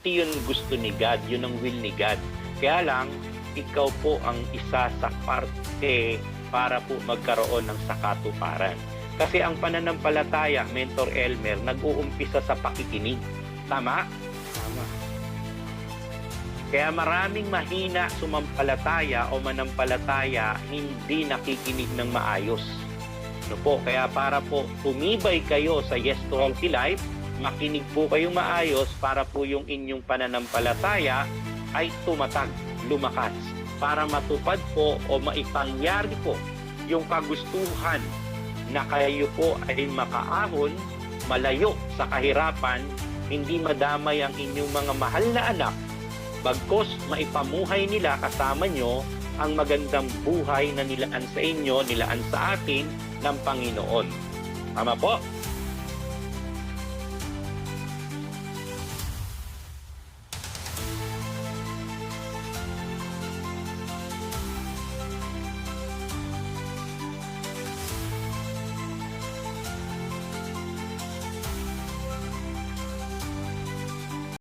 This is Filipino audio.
Kasi yun gusto ni God, yun ang will ni God. Kaya lang, ikaw po ang isa sa parte para po magkaroon ng sakatuparan. Kasi ang pananampalataya, Mentor Elmer, nag-uumpisa sa pakikinig. Tama? Tama. Kaya maraming mahina sumampalataya o manampalataya hindi nakikinig ng maayos. Ano po? Kaya para po tumibay kayo sa Yes to Healthy Life, makinig po kayong maayos para po yung inyong pananampalataya ay tumatag, lumakas, para matupad po o maipangyari po yung kagustuhan na kayo po ay makaahon, malayo sa kahirapan, hindi madamay ang inyong mga mahal na anak, bagkos maipamuhay nila kasama nyo ang magandang buhay na nilaan sa inyo, nilaan sa atin ng Panginoon. Tama po?